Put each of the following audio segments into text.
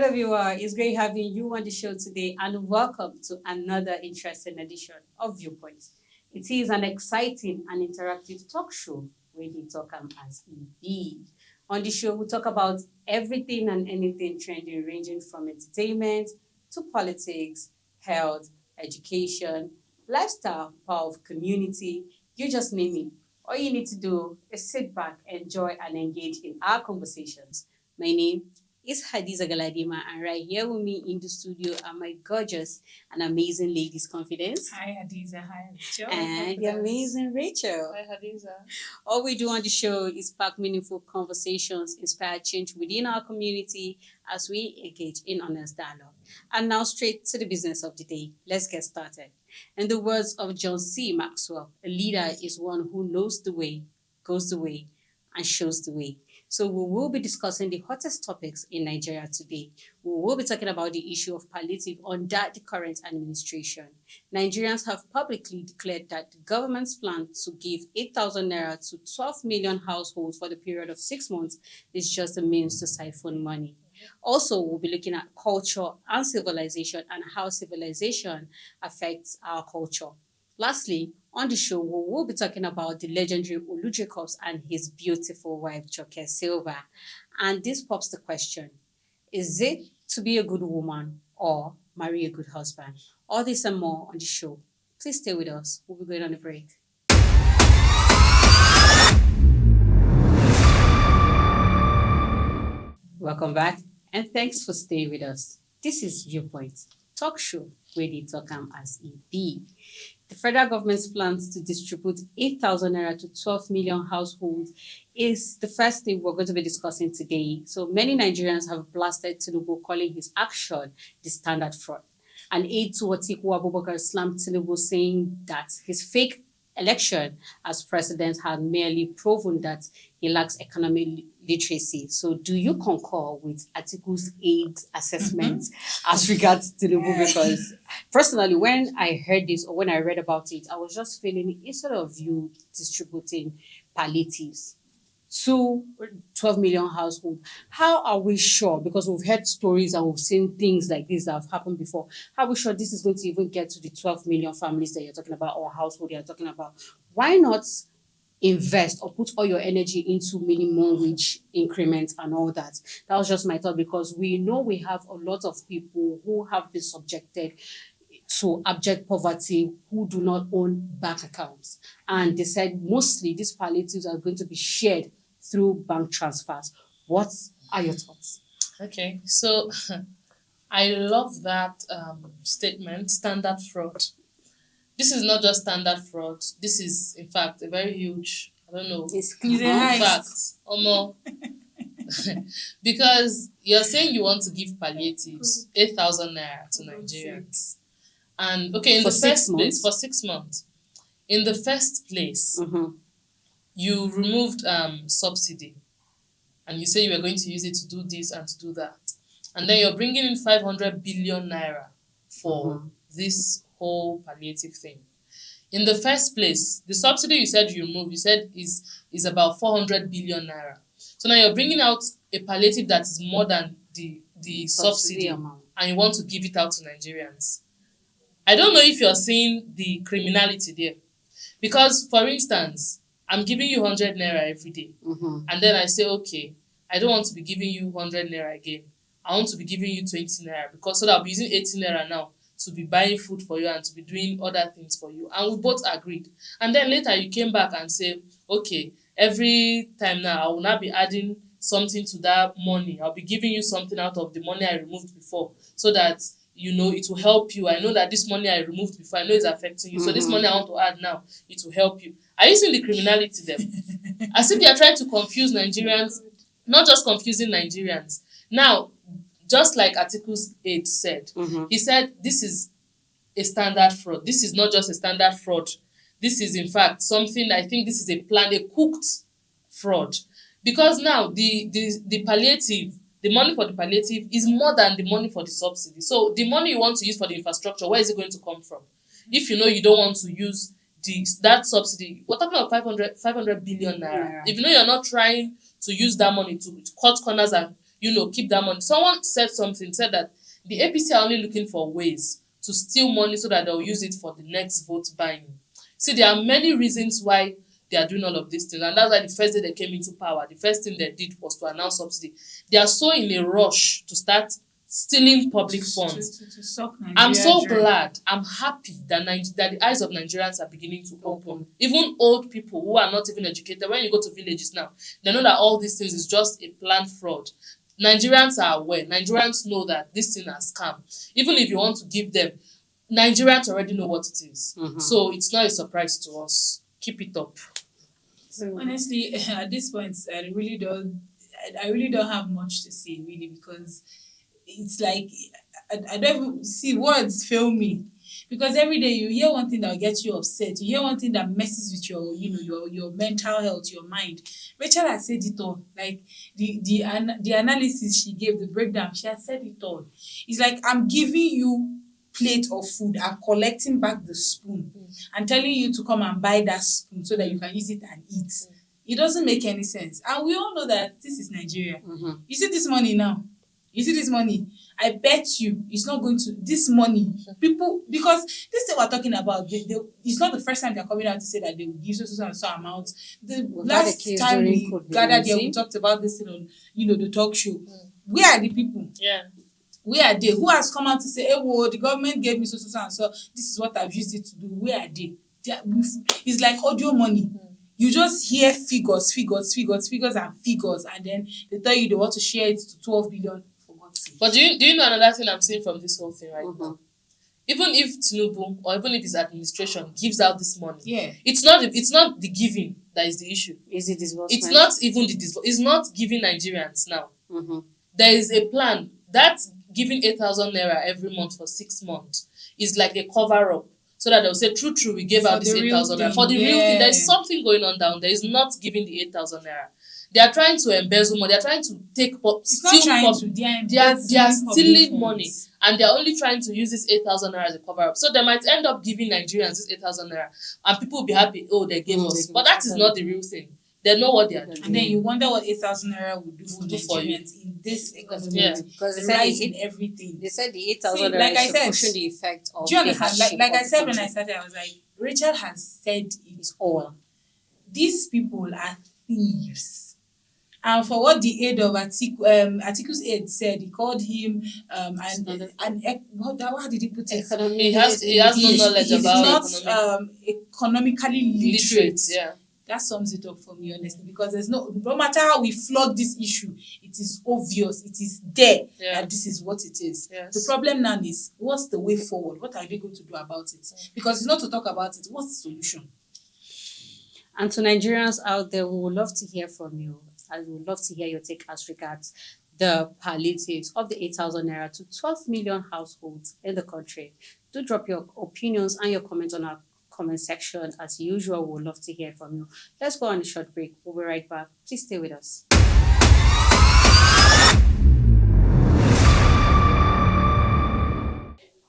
Hello, viewer. It's great having you on the show today, and welcome to another interesting edition of Viewpoints. It is an exciting and interactive talk show where we talk as it be. On the show, we talk about everything and anything trending, ranging from entertainment to politics, health, education, lifestyle, power of community. You just name it. All you need to do is sit back, enjoy, and engage in our conversations. My name is Hadiza Galadima, and right here with me in the studio are my gorgeous and amazing ladies confidence Hi, Hadiza. Hi, Rachel. and the amazing Rachel. Hi, Hadiza. All we do on the show is spark meaningful conversations, inspire change within our community as we engage in honest dialogue. And now, straight to the business of the day. Let's get started. In the words of John C. Maxwell, a leader is one who knows the way, goes the way, and shows the way. So we will be discussing the hottest topics in Nigeria today. We will be talking about the issue of palliative under the current administration. Nigerians have publicly declared that the government's plan to give 8,000 naira to 12 million households for the period of 6 months is just a means to siphon money. Also, we'll be looking at culture and civilization and how civilization affects our culture. Lastly, on the show, we will be talking about the legendary Oweleketv and his beautiful wife, Silva. And this pops the question, is it to be a good woman or marry a good husband? All this and more on the show. Please stay with us. We'll be going on a break. Welcome back, and thanks for staying with us. This is Viewpoint, talk show where they talk as it be. The federal government's plans to distribute 8,000 naira to 12 million households is the first thing we're going to be discussing today. So many Nigerians have blasted Tinubu, calling his action the standard fraud. An aide to Atiku Abubakar slammed Tinubu, saying that his fake election as president had merely proven that he lacks economic literacy. So do you concur with Atiku's aid assessment as regards Tinubu? Because personally, when I heard this or when I read about it, I was just feeling, instead of you distributing palliatives to 12 million households, how are we sure? Because we've heard stories and we've seen things like this that have happened before. How are we sure this is going to even get to the 12 million families that you're talking about or household you're talking about? Why not invest or put all your energy into minimum wage increments and all that? That was just my thought, because we know we have a lot of people who have been subjected to abject poverty who do not own bank accounts. And they said mostly these palliatives are going to be shared through bank transfers. What are your thoughts? Okay, so I love that statement, standard fraud. This is not just standard fraud. This is, in fact, a very huge, I don't know, It's in fact, almost. Because you're saying you want to give palliatives 8,000 naira to Nigerians. And okay, in For the 6 first place, months? for 6 months, in the first place, you removed subsidy, and you say you were going to use it to do this and to do that, and then you're bringing in 500 billion naira for this whole palliative thing. In the first place, the subsidy you said you removed, you said is about 400 billion naira. So now you're bringing out a palliative that is more than the subsidy, amount. and you want to give it out to Nigerians. I don't know if you're seeing the criminality there. Because, for instance, I'm giving you 100 naira every day. And then I say, okay, I don't want to be giving you 100 naira again. I want to be giving you 20 naira, because so that I'll be using 80 naira now to be buying food for you and to be doing other things for you. And we both agreed. And then later you came back and said, okay, every time now I will not be adding something to that money. I'll be giving you something out of the money I removed before, so that it will help you. I know that this money I removed before, I know it's affecting you. So this money I want to add now, it will help you. Are you seeing the criminality there? As if they are trying to confuse Nigerians, not just confusing Nigerians. Now, just like Atiku's aide said, he said this is a standard fraud. This is not just a standard fraud. This is, in fact, something, I think this is a plan, a cooked fraud. Because now the palliative, the money for the palliative is more than the money for the subsidy. So the money you want to use for the infrastructure, where is it going to come from? If you know you don't want to use that subsidy, we're talking about 500 billion naira. If you know you're not trying to use that money to cut corners and keep that money. Someone said that the APC are only looking for ways to steal money so that they'll use it for the next vote buying. See, there are many reasons why they are doing all of these things, and that's why the first day they came into power, the first thing they did was to announce subsidy. They are so in a rush to start stealing public funds. To suck Nigeria I'm so dry. glad, I'm happy that the eyes of Nigerians are beginning to open. Even old people who are not even educated, when you go to villages now, they know that all these things is just a planned fraud. Nigerians are aware. Nigerians know that this thing has come. Even if you want to give them, Nigerians already know what it is. So it's not a surprise to us. Keep it up. Honestly, at this point, I really don't have much to say, really, because it's like I don't even see, words fail me. Because every day you hear one thing that will get you upset, you hear one thing that messes with your mental health, your mind. Rachel has said it all. Like the analysis she gave, the breakdown, she has said it all. It's like, I'm giving you plate of food, I'm collecting back the spoon and telling you to come and buy that spoon so that you can use it and eat. It doesn't make any sense. And we all know that this is Nigeria. You see this money now? You see this money? I bet you it's not going to, this money, people, because this thing we're talking about, it's not the first time they're coming out to say that they will give so and so amount. The last time we gathered here, we talked about this thing on, the talk show. Where are the people? Yeah. Where are they? Who has come out to say, hey, well, the government gave me so and so, this is what I've used it to do. Where are they? It's like audio money. You just hear figures, and then they tell you they want to share it to 12 billion. For God's sake. But do you know another thing I'm seeing from this whole thing right now? Even if Tinubu or even if his administration gives out this money, it's not the giving that is the issue. Is it disbursement? It's not even it's not giving Nigerians now. There is a plan that giving 8,000 naira every month for 6 months is like a cover up, so that they'll say, true, we gave out this 8,000 naira for the real thing. There is something going on down there. Is not giving the 8,000 naira. They are trying to embezzle money. They are trying to take they are stealing money, and they are only trying to use this 8,000 naira as a cover up. So they might end up giving Nigerians this 8,000 naira, and people will be happy. Oh, they gave us, but that is not the real thing. They know what they are doing. And then you wonder what 8,000 naira would do for Nigerians in this economy. Because they said in everything. They said the 8,000 naira is pushing the effect of. Do you understand? Like I said when I started, I was like, Rachel has said it all. These people are thieves. And for what the aide of Atiku's aide said, he called him how did he put it? He has no knowledge about He's not economically literate. Yeah. That sums it up for me, honestly, because there's no matter how we flog this issue, it is obvious, it is there that this is what it is. Yes. The problem now is, what's the way forward? What are they going to do about it? Because it's not to talk about it. What's the solution? And to Nigerians out there, we would love to hear from you. And we would love to hear your take as regards the palliatives of the 8,000 naira to 12 million households in the country. Do drop your opinions and your comments on our comment section. As usual, we would love to hear from you. Let's go on a short break. We'll be right back. Please stay with us.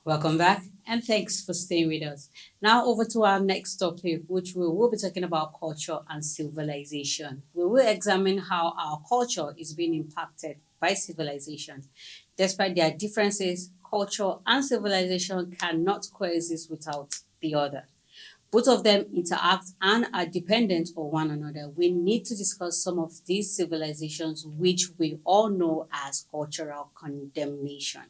Welcome back, and thanks for staying with us. Now over to our next topic, which we will be talking about culture and civilization. We will examine how our culture is being impacted by civilization. Despite their differences, culture and civilization cannot coexist without the other. Both of them interact and are dependent on one another. We need to discuss some of these civilizations, which we all know as cultural condemnation,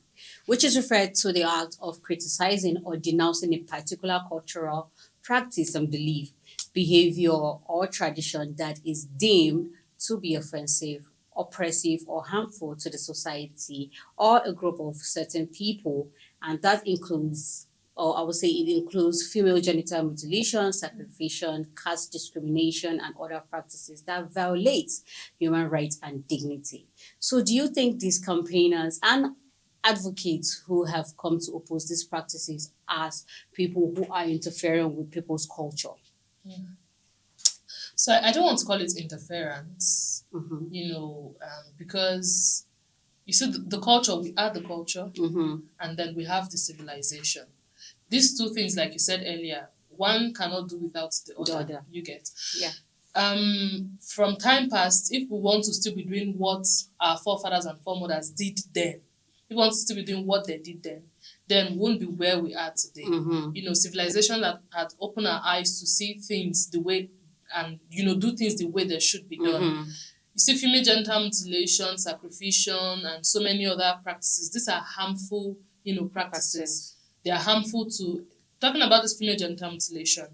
which is referred to the act of criticizing or denouncing a particular cultural practice and belief, behavior, or tradition that is deemed to be offensive, oppressive, or harmful to the society or a group of certain people. And that includes, or I would say it includes, female genital mutilation, sacrifice, caste discrimination, and other practices that violate human rights and dignity. So do you think these campaigners and advocates who have come to oppose these practices as people who are interfering with people's culture? So I don't want to call it interference, because you see the culture, we are the culture, and then we have the civilization. These two things, like you said earlier, one cannot do without the other. You get? Yeah. From time past, if we want to still be doing what our forefathers and foremothers did then, if we want to still be doing what they did then we won't be where we are today. Civilization that had opened our eyes to see things the way and do things the way they should be done. You see, female genital mutilation, sacrification, and so many other practices. These are harmful, practices. They are harmful to. Talking about this female genital mutilation,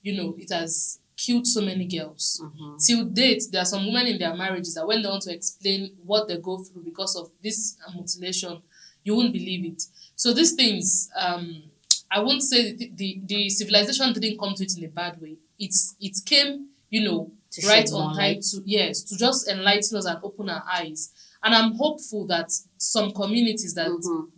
it has killed so many girls. Till date, there are some women in their marriages that when they want to explain what they go through because of this mutilation, you won't believe it. So these things, I won't say the civilization didn't come to it in a bad way. It came, right on time to just enlighten us and open our eyes. And I'm hopeful that some communities that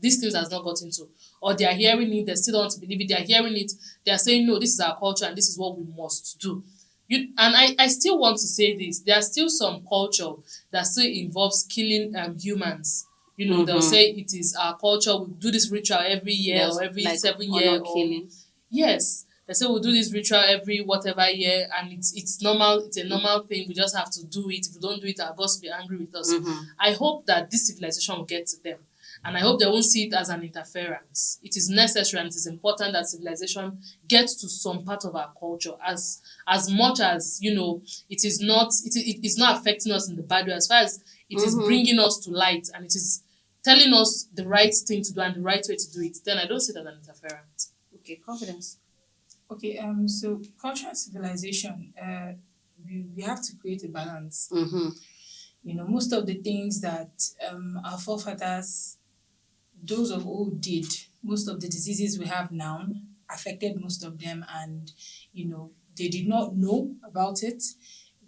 these things has not gotten to, or they are hearing it, they still don't want to believe it, they are hearing it, they are saying, no, this is our culture and this is what we must do. And I still want to say this, there are still some culture that still involves killing humans. They'll say it is our culture, we do this ritual every year or every 7 years. Yes. They say we'll do this ritual every whatever year and it's normal, it's a normal thing, we just have to do it. If we don't do it, our boss will be angry with us. I hope that this civilization will get to them. And I hope they won't see it as an interference. It is necessary and it is important that civilization gets to some part of our culture as much as, it is not affecting us in the bad way, as far as it is bringing us to light and it is telling us the right thing to do and the right way to do it, then I don't see that as an interference. Okay, confidence. Okay, so culture and civilization, we have to create a balance. Most of the things that our forefathers, those of old did, most of the diseases we have now affected most of them and, they did not know about it.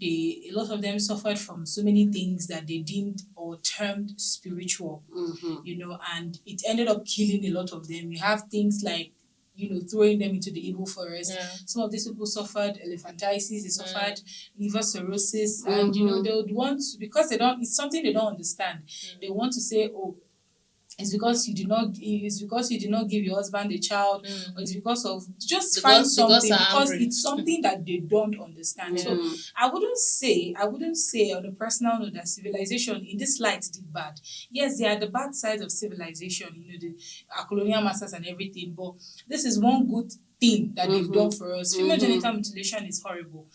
A lot of them suffered from so many things that they deemed or termed spiritual, and it ended up killing a lot of them. You have things like, throwing them into the evil forest. Yeah. Some of these people suffered elephantiasis, they suffered liver cirrhosis, and, they would want to, because it's something they don't understand. They want to say, oh, it's because you did not give your husband a child, or it's because of find something because it's something that they don't understand. So I wouldn't say on a personal note that civilization in this light did bad. Yes, there are the bad sides of civilization, our colonial masters and everything, but this is one good thing that they've done for us. Female genital mutilation is horrible.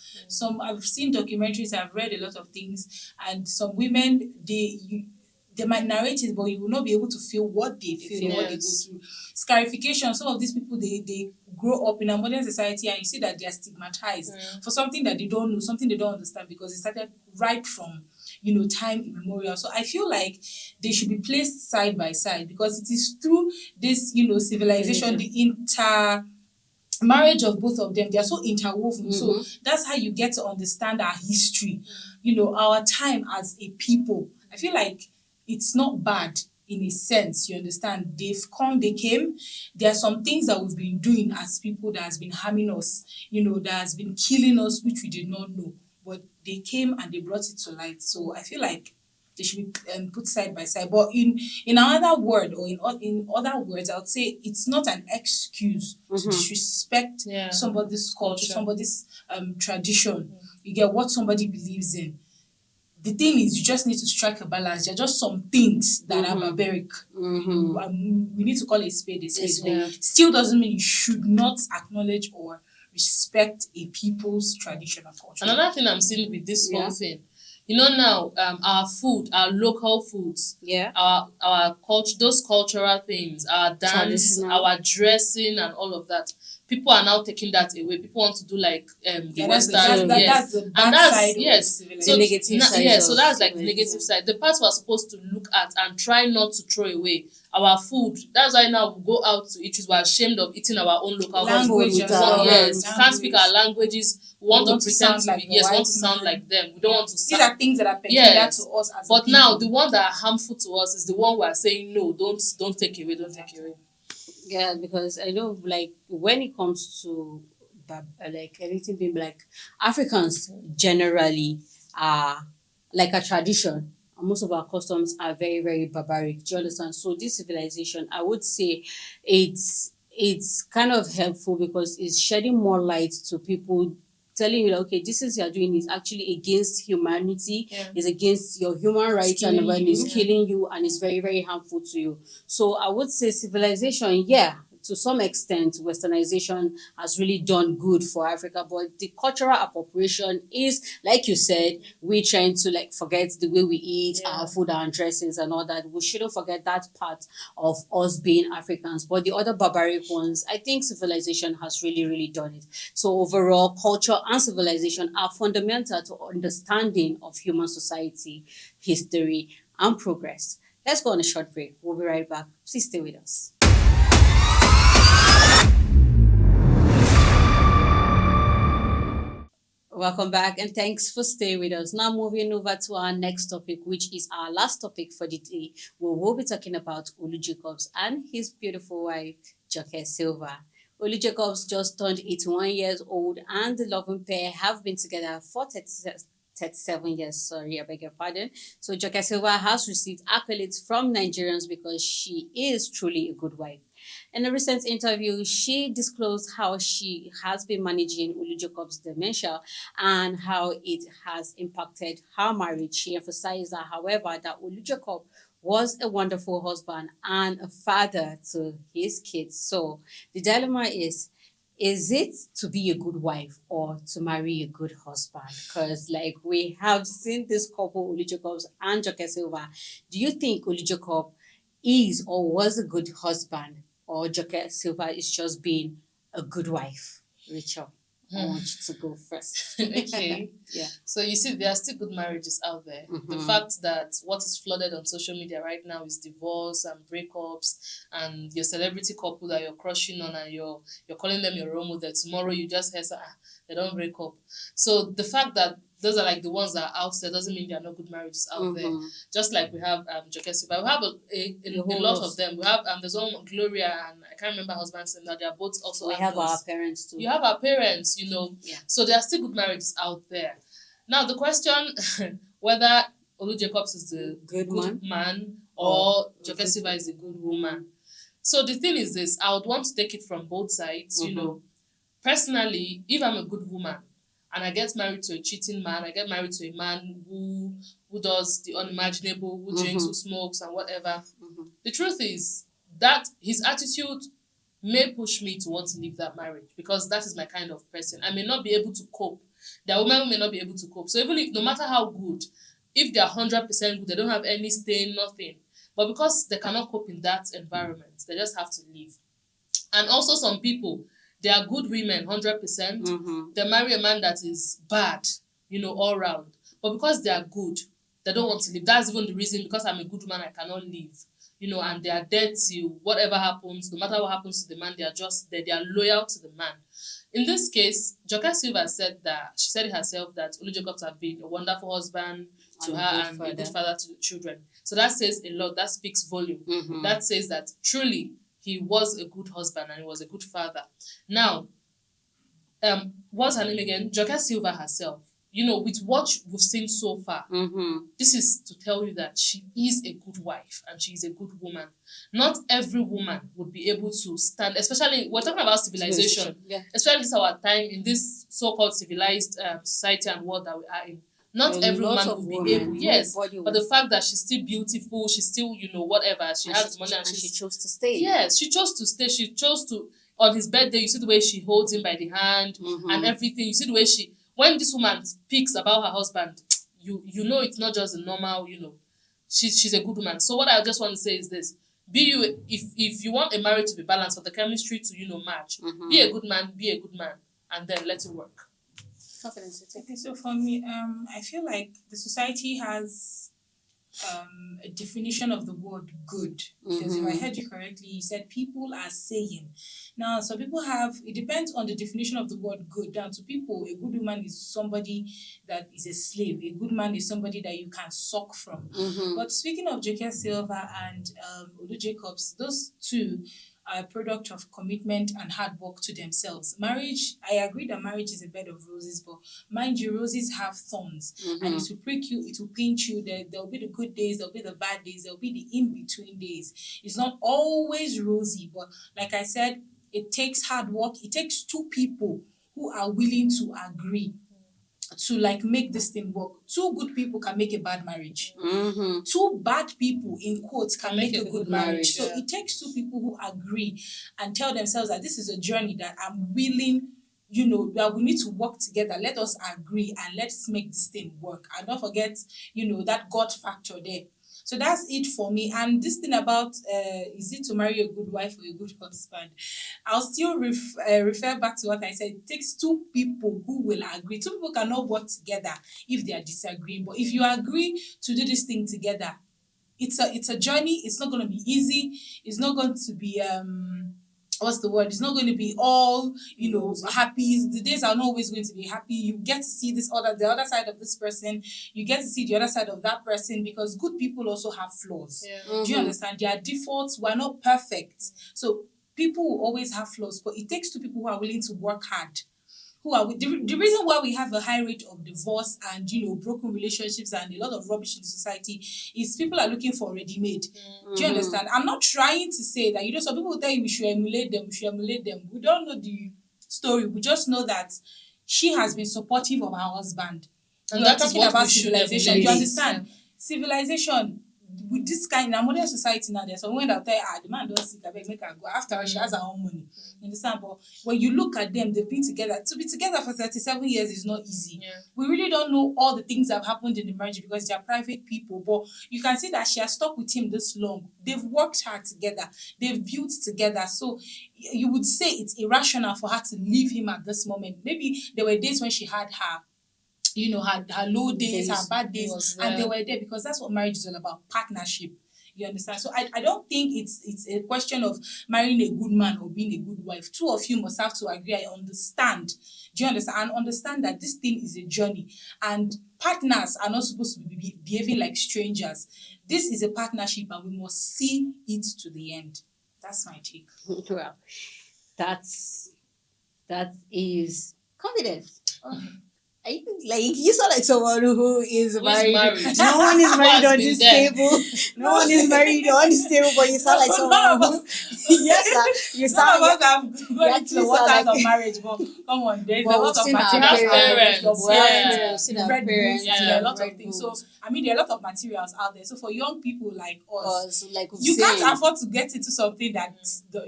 I've seen documentaries, I've read a lot of things, and some women they might narrate it, but you will not be able to feel what they feel, what they go through. Scarification, some of these people, they grow up in a modern society and you see that they are stigmatized for something that they don't know, something they don't understand, because it started right from, time immemorial. So I feel like they should be placed side by side, because it is through this, civilization, the marriage of both of them, they are so interwoven. So that's how you get to understand our history, our time as a people. I feel like it's not bad in a sense, you understand. They came. There are some things that we've been doing as people that has been harming us, that has been killing us, which we did not know. But they came and they brought it to light. So I feel like they should be put side by side. But in another word, or in other words, I would say it's not an excuse to disrespect somebody's culture, somebody's tradition. You get what somebody believes in. The thing is, you just need to strike a balance. There are just some things that are barbaric. We need to call a spade a spade. Still doesn't mean you should not acknowledge or respect a people's tradition and culture. Another thing I'm seeing with this whole thing, now our food, our local foods, our culture, those cultural things, our dance, our dressing, and all of that. People are now taking that away. People want to do like the Western, that's the bad side of civilization. So negative side. So that's like the negative side. The part we're supposed to look at and try not to throw away our food. That's why now we go out to eat. We're ashamed of eating our own local language. Food. We can't speak our languages. We want to pretend to be want to sound like them. We don't want to sound. These are things that are peculiar to us as but a people. now the ones that are harmful to us is the one we are saying no, don't take away, don't take away. Yeah, because I know, like, when it comes to like anything being like Africans generally are like a tradition. Most of our customs are very, very barbaric. Do you understand? So this civilization, I would say it's kind of helpful because it's shedding more light to people telling you that, okay, this is you're doing is actually against humanity, is against your human rights, and is killing you, and is very, very harmful to you. So I would say civilization, yeah, to some extent, westernization has really done good for Africa, but the cultural appropriation is, like you said, we trying to like forget the way we eat, our food, our dressings, and all that. We shouldn't forget that part of us being Africans. But the other barbaric ones, I think civilization has really, really done it. So overall, culture and civilization are fundamental to understanding of human society, history, and progress. Let's go on a short break. We'll be right back. Please stay with us. Welcome back and thanks for staying with us. Now moving over to our next topic, which is our last topic for the day. We will be talking about Olu Jacobs and his beautiful wife, Joke Silva. Olu Jacobs just turned 81 years old, and the loving pair have been together for 37 years. Sorry, I beg your pardon. So Joke Silva has received accolades from Nigerians because she is truly a good wife. In a recent interview, she disclosed how she has been managing Olu Jacobs' dementia and how it has impacted her marriage. She emphasized that, however, that Olu Jacob was a wonderful husband and a father to his kids. So the dilemma is it to be a good wife or to marry a good husband? Because like we have seen this couple, Olu Jacobs and Joke Silva. Do you think Olu Jacob is or was a good husband, or Joke Silva is just being a good wife? Rachel, I want you to go first. Okay. Yeah. So you see, there are still good marriages out there. Mm-hmm. The fact that what is flooded on social media right now is divorce and breakups, and your celebrity couple that you're crushing on and you're calling them your role model. Tomorrow you just hear, they don't break up. So the fact that those are like the ones that are out there doesn't mean there are no good marriages out there. Just like we have Joke Silva, we have a lot of them. We have there's one Gloria, and I can't remember her husband's name now. They are both also. We have our parents too. You have our parents, Yeah. So there are still good marriages out there. Now the question whether Olu Jacobs is the good man or Joke Silva is a good woman. So the thing is this: I would want to take it from both sides. Personally, if I'm a good woman and I get married to a cheating man, I get married to a man who does the unimaginable, who drinks, who smokes, and whatever. The truth is that his attitude may push me to want to leave that marriage, because that is my kind of person. I may not be able to cope. There are women who may not be able to cope. So even if, no matter how good, if they are 100% good, they don't have any stain, nothing. But because they cannot cope in that environment, they just have to leave. And also some people, they are good women, 100%. They marry a man that is bad, all round. But because they are good, they don't want to leave. That's even the reason, because I'm a good woman, I cannot leave. And they are there till whatever happens, no matter what happens to the man, they are just there. They are loyal to the man. In this case, Joke Silva said it herself, that Olu Jacobs have been a wonderful husband to her and a good father to the children. So that says a lot. That speaks volume. That says that truly he was a good husband and he was a good father. Now, what's her name again? Joke Silva herself. With what we've seen so far, this is to tell you that she is a good wife and she is a good woman. Not every woman would be able to stand, especially, we're talking about civilization, especially this our time in this so-called civilized society and world that we are in. Not every woman would be able, but the fact that she's still beautiful, she's still, whatever, she has money and she chose to stay. Yes, she chose to stay. She chose to, on his birthday, you see the way she holds him by the hand and everything. You see the way when this woman speaks about her husband, you know it's not just a normal, she's a good woman. So what I just want to say is this: if you want a marriage to be balanced, for the chemistry to match, be a good man, and then let it work. Confidence. Okay, so for me, I feel like the society has a definition of the word good. Because if I heard you correctly, you said people are saying. Now, some people it depends on the definition of the word good. Now, to people, a good woman is somebody that is a slave. A good man is somebody that you can suck from. But speaking of Joke Silva and Olu Jacobs, those two are a product of commitment and hard work to themselves. Marriage, I agree that marriage is a bed of roses, but mind you, roses have thorns, and it will prick you, it will pinch you. There'll be the good days, there'll be the bad days, there'll be the in-between days. It's not always rosy, but like I said, it takes hard work. It takes two people who are willing to agree to like make this thing work. Two good people can make a bad marriage. Two bad people in quotes can make a good marriage. So it takes two people who agree and tell themselves that this is a journey that I'm willing, that we need to work together. Let us agree and let's make this thing work. And don't forget, that God factor there. So that's it for me. And this thing about is it to marry a good wife or a good husband? I'll still refer back to what I said. It takes two people who will agree. Two people cannot work together if they are disagreeing. But if you agree to do this thing together, it's a journey. It's not going to be easy. It's not going to be what's the word? It's not going to be all, happy. The days are not always going to be happy. You get to see the other side of this person. You get to see the other side of that person, because good people also have flaws. Yeah. Do you understand? There are defaults. We're not perfect. So people will always have flaws, but it takes two people who are willing to work hard. The reason why we have a high rate of divorce and broken relationships and a lot of rubbish in society is people are looking for ready-made. Do you understand? I'm not trying to say that some people will tell you we should emulate them. We don't know the story. We just know that she has been supportive of her husband. And we are talking about civilization. Do you understand? Yeah. Civilization. With this kind of modern society now, there's someone that tell you, the man don't sit, make her go. After all, she has her own money. You understand? But when you look at them, they've been together. To be together for 37 years is not easy. Yeah. We really don't know all the things that have happened in the marriage because they are private people. But you can see that she has stuck with him this long. They've worked hard together. They've built together. So you would say it's irrational for her to leave him at this moment. Maybe there were days when she had her her low days, her bad days, and they were there because that's what marriage is all about, partnership. You understand? So I don't think it's a question of marrying a good man or being a good wife. Two of you must have to agree. I understand. Do you understand? And understand that this thing is a journey, and partners are not supposed to be behaving like strangers. This is a partnership, and we must see it to the end. That's my take. Well, that is confidence. Like you sound like someone who is married. No one is married on this table. No one is married on this table, but you sound like someone who. Yes, sir. You sound like. I'm going to what of marriage, but come on, there's a lot of materials out there. You've read books, there are a lot of things. So there are a lot of materials out there. So for young people like us, you can't afford to get into something that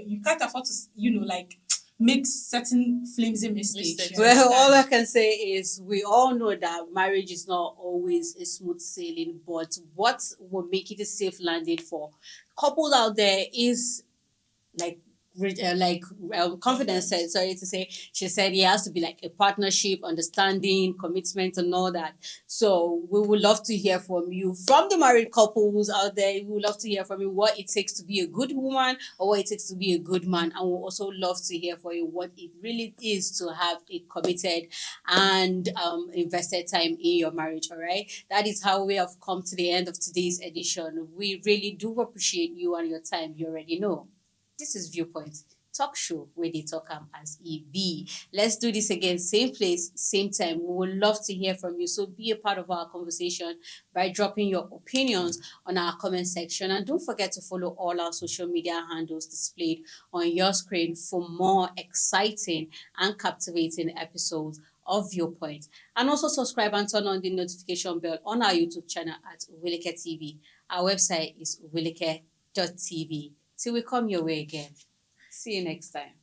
you can't afford to, make certain flimsy mistakes. Well, all I can say is we all know that marriage is not always a smooth sailing, but what will make it a safe landing for couples out there is Confidence said, she said it has to be like a partnership, understanding, commitment and all that. So we would love to hear from you, from the married couples out there. We would love to hear from you what it takes to be a good woman or what it takes to be a good man. And we'll also love to hear from you what it really is to have a committed and invested time in your marriage. All right, that is how we have come to the end of today's edition. We really do appreciate you and your time. You already know. This is Viewpoint, talk show where they talk as EB. Let's do this again, same place, same time. We would love to hear from you. So be a part of our conversation by dropping your opinions on our comment section. And don't forget to follow all our social media handles displayed on your screen for more exciting and captivating episodes of Viewpoint. And also subscribe and turn on the notification bell on our YouTube channel at Oweleketv. Our website is oweleketv. Till we come your way again. See you next time.